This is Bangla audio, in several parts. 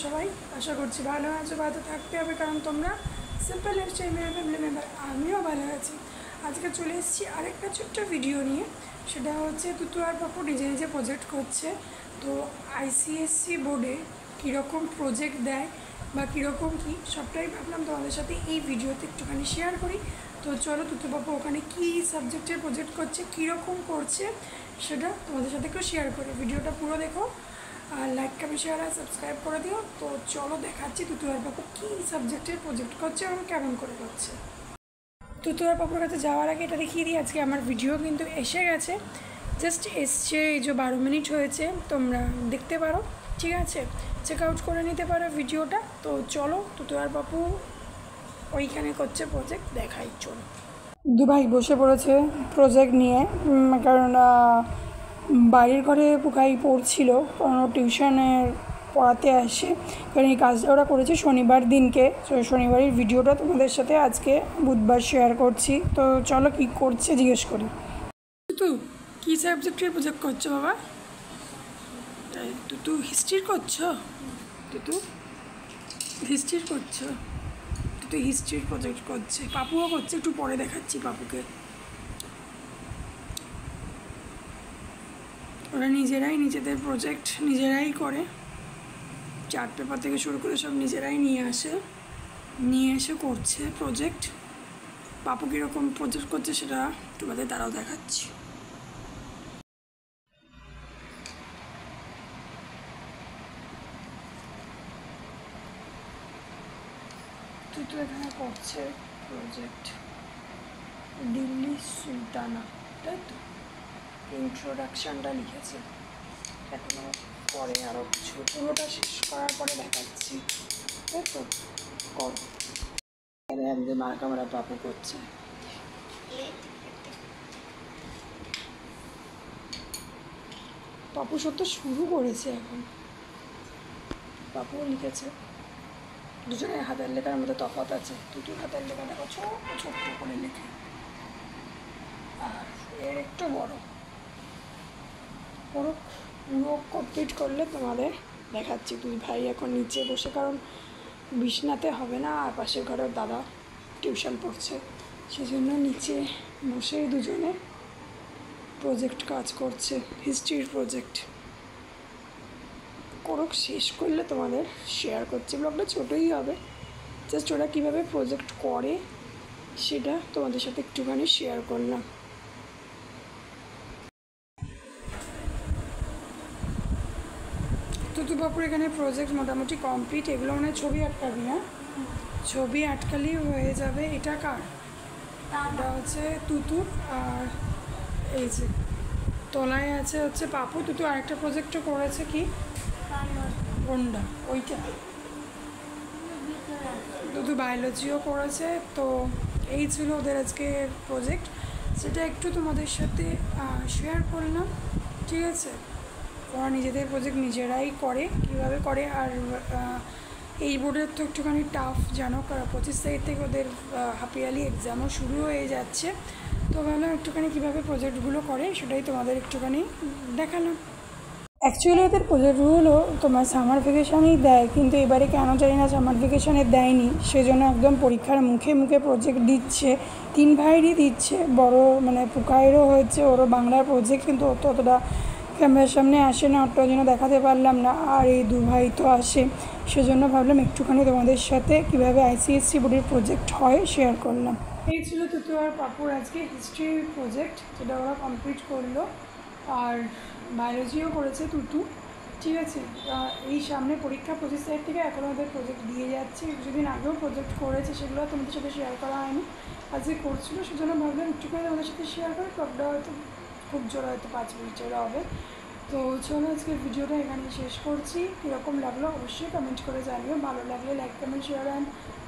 সবাই? আশা করছি ভালো আছো, ভালো থাকতে হবে, কারণ তোমরা সিম্পল লাইফস্টাইল মেয়ের ফ্যামিলি মেম্বার। আমিও ভালো আছি। আজকে চলে এসেছি আরেকটা ছোট্ট ভিডিও নিয়ে। সেটা হচ্ছে তুতু আর পাপু নিজে নিজে প্রজেক্ট করছে। তো আইসিএসসি বোর্ডে কীরকম প্রজেক্ট দেয় বা কীরকম কী সবটাই ভাবলাম তোমাদের সাথে এই ভিডিওতে একটুখানি শেয়ার করি। তো চলো তুতু পাপু ওখানে কী সাবজেক্টের প্রজেক্ট করছে, কীরকম করছে সেটা তোমাদের সাথে একটু শেয়ার করি। ভিডিওটা পুরো দেখো আর লাইক কমেন্ট শেয়ার আর সাবস্ক্রাইব করে দিও। তো চলো দেখাচ্ছি তুতু আর পাপু কী সাবজেক্টের প্রজেক্ট করছে এবং কেমন করে করছে। তুতু আর পাপুর কাছে যাওয়ার আগে এটা দেখিয়ে দিই, আজকে আমার ভিডিও কিন্তু এসে গেছে, জাস্ট এসছে এই যে 12 মিনিট হয়েছে, তোমরা দেখতে পারো, ঠিক আছে, চেক আউট করে নিতে পারো ভিডিওটা। তো চলো তুতু আর পাপু ওইখানে করছে প্রজেক্ট, দেখাই চলো। দুভাই বসে পড়েছে প্রজেক্ট নিয়ে, কারণ বাড়ির ঘরে পুকাই পড়ছিল, কারণ টিউশনের পড়াতে আসে, কারণ এই কাজটা ওরা করেছে শনিবার দিনকে। শনিবারের ভিডিওটা তোমাদের সাথে আজকে বুধবার শেয়ার করছি। তো চলো কী করছে জিজ্ঞেস করি। তো কী সাবজেক্টের প্রজেক্ট করছো বাবা? তুই হিস্ট্রির করছো? তুই হিস্ট্রির করছো? তুই হিস্ট্রির প্রজেক্ট করছে, পাপুও করছে, একটু পরে দেখাচ্ছি পাপুকে। ওরা নিজেরাই নিজেদের প্রজেক্ট নিজেরাই করে, চার্ট পেপার থেকে শুরু করে সব নিজেরাই নিয়ে এসে করছে প্রজেক্ট। পাপু কীরকম প্রজেক্ট করছে সেটা তোমাদের তারাও দেখাচ্ছি। তুই তো এখানে করছে প্রজেক্ট দিল্লি সুলতানা, তাই তো? ইন্ট্রোডাকশানটা লিখেছে, এখনও পরে আরও কিছু, পুরোটা শেষ করার পরে দেখাচ্ছি, তাই তো? কর একদিন মার ক্যামেরা পাপু করছে। পাপু সত্য শুরু করেছে এখন, পাপুও লিখেছে। দুজনের হাতের লেখার মধ্যে তফাৎ আছে, দুটোর হাতের লেখা দেখো ছোট্ট ছোট্ট করে লেখে, আর এর একটু বড়। পুরো কমপ্লিট করলে তোমাদের দেখাচ্ছি। দুই ভাই এখন নিচে বসে, কারণ বিছনাতে হবে না, আর পাশের ঘরের দাদা টিউশন পড়ছে, সেজন্য নিচে বসেই দুজনে প্রজেক্ট কাজ করছে, হিস্ট্রির প্রজেক্ট। করুক, শেষ করলে তোমাদের শেয়ার করছি। ব্লগটা ছোটোই হবে, জাস্ট ওরা কীভাবে প্রজেক্ট করে সেটা তোমাদের সাথে একটুখানি শেয়ার করলাম। তুতু বাপুর এখানে প্রজেক্ট মোটামুটি কমপ্লিট। এগুলো মানে ছবি আটকাবি, হ্যাঁ ছবি আটকালেই হয়ে যাবে। এটা কার? এটা হচ্ছে তুতুর, আর এই যে তলায় আছে হচ্ছে পাপু। তুতু আরেকটা প্রজেক্টও করেছে, কি কোনটা? ওইটা তুতু বায়োলজিও করেছে। তো এই ছিল ওদের আজকে প্রজেক্ট, সেটা একটু তোমাদের সাথে শেয়ার করলাম, ঠিক আছে? ওরা নিজেদের প্রজেক্ট নিজেরাই করে, কীভাবে করে। আর এই বোর্ডের তো একটুখানি টাফ জানো, কারণ 25 তারিখ থেকে ওদের হাফ ইয়ারলি এক্সামও শুরু হয়ে যাচ্ছে। তো ভাবলাম একটুখানি কীভাবে প্রজেক্টগুলো করে সেটাই তোমাদের একটুখানি দেখালাম। অ্যাকচুয়ালি ওদের প্রজেক্টগুলো তোমার সামার ভ্যাকেশানেই দেয়, কিন্তু এবারে কেন জানি না সামার ভ্যাকেশানে দেয়নি, সেজন্য একদম পরীক্ষার মুখে মুখে প্রজেক্ট দিচ্ছে। 3 ভাইয়েরই দিচ্ছে, বড় মানে পুকায়েরও হয়েছে, ওরও বাংলার প্রজেক্ট, কিন্তু ও তো অতটা ক্যামেরার সামনে আসে না, ওটার জন্য দেখাতে পারলাম না। আর এই 2 ভাই তো আসে, সেজন্য ভাবলাম একটুখানি তোমাদের সাথে কীভাবে আইসিএসসি বোর্ডের প্রজেক্ট হয় শেয়ার করলাম। এই ছিল তুতু আর পাপুর আজকে হিস্ট্রি প্রজেক্ট, যেটা ওরা কমপ্লিট করলো। আর বায়োলজিও করেছে তুতু, ঠিক আছে? এই সামনে পরীক্ষা 25 তারিখ থেকে, এখন ওদের প্রজেক্ট দিয়ে যাচ্ছে। কিছুদিন আগেও প্রজেক্ট করেছে, সেগুলো তোমাদের সাথে শেয়ার করা হয়নি, আজকে করছিলো, সেজন্য ভাবলাম একটুখানি তোমাদের সাথে শেয়ার করে। সবটা হয়তো খুব জোর হয়তো 5 মিনিটের হবে। তো চলো আজকের ভিডিওটা এখানে শেষ করছি। কীরকম লাগলো অবশ্যই কমেন্ট করে জানিও। ভালো লাগলে like comment share and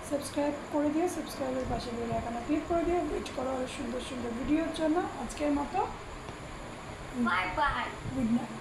subscribe করে দিও। সাবস্ক্রাইবের পাশে বেল আইকনে ক্লিক করে দিও, ওয়েট করো আরও সুন্দর সুন্দর ভিডিওর জন্য। আজকের মতো বাই বাই, গুড নাইট।